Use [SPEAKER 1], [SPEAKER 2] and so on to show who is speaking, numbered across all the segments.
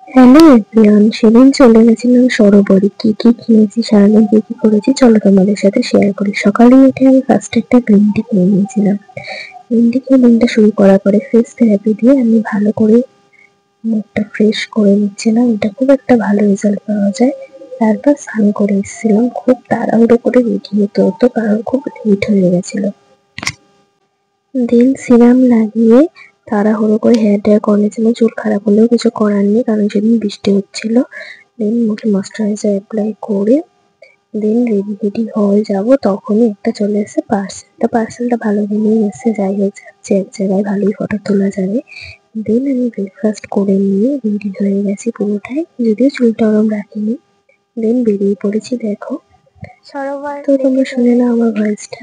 [SPEAKER 1] Hello everyone, সেদিন চলে গেছিলাম সরোবরে। কি কি খেয়েছি, সারাদিন কি কি করেছি চলো তোমাদের সাথে শেয়ার করি। সকালে উঠে আমি ফার্স্ট একটা গ্রিন টি খেয়ে নিয়েছিলাম। গ্রিন টি খেয়ে দিনটা শুরু করার পরে ফেস থেরাপি দিয়ে আমি ভালো করে মুখটা ফ্রেশ করে নিচ্ছিলাম। এটা খুব একটা ভালো রেজাল্ট পাওয়া যায়। তারপর স্নান করে এসেছিলাম। খুব তাড়াহুড়ো করে রেডি হতে হতো কারণ খুব লেট হয়ে গেছিল। দেন সিরাম লাগিয়ে তাড়াহুড়ো করে হেয়ার ড্রায়ার করে নিয়েছিলাম। চুল খারাপ হলেও কিছু করার নেই কারণ সেদিন বৃষ্টি হচ্ছিল। দেন মুখে ময়েশ্চারাইজার অ্যাপ্লাই করে দেন রেডি হয়ে যাবো, তখনই একটা চলে এসেছে পার্সেল। পার্সেলটা ভালো দিনেই এসেছে, যাই হোক যাচ্ছে এক জায়গায় ভালোই ফটো তোলা যাবে। দেন আমি ব্রেকফাস্ট করে নিয়ে রেডি হয়ে গেছি পুরোটাই, যদিও চুলটা ওরম রাখিনি। দেন বেরিয়ে পড়েছি। দেখো,
[SPEAKER 2] সরোবর
[SPEAKER 1] তো তোমরা শুনে নাও আমার ভয়েসটা।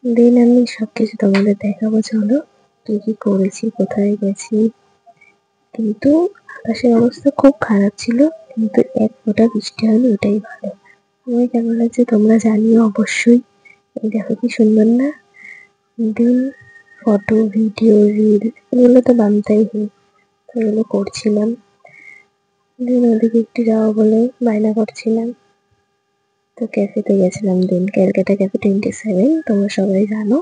[SPEAKER 1] দেন আমি সবকিছু তোমাদের দেখাবো, চলো কি কি করেছি, কোথায় গেছি। কিন্তু আকাশের অবস্থা খুব খারাপ ছিল, কিন্তু এক ফোঁটা বৃষ্টি হয়নি, এটাই ভালো। আমার কেমন লাগছে তোমরা জানিও অবশ্যই। এই দেখো কি সুন্দর না। দেন ফটো, ভিডিও, রিল এগুলো তো বানতেই হয়, তো এগুলো করছিলাম। দেন ওদিকে একটু যাবো বলে বায়না করছিলাম, তো ক্যাফেতে গেছিলাম। দেন ক্যালকাটা ক্যাফে 27, তোমরা সবাই জানো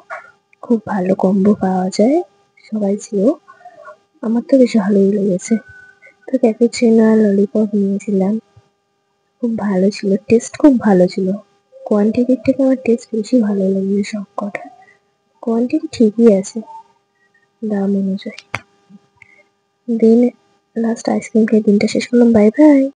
[SPEAKER 1] খুব ভালো কম্বো পাওয়া যায়, সবাই যেও। আমার তো বেশ ভালোই লেগেছে। তো ক্যাপুচিনো আর ললিপপ নিয়েছিলাম, খুব ভালো ছিল, টেস্ট খুব ভালো ছিল। কোয়ান্টিটির থেকে আমার টেস্ট বেশি ভালো লেগেছে সব কটা। কোয়ান্টিটি ঠিকই আছে দাম অনুযায়ী। দেন লাস্ট আইসক্রিম খেয়ে দিনটা শেষ করলাম। Bye bye.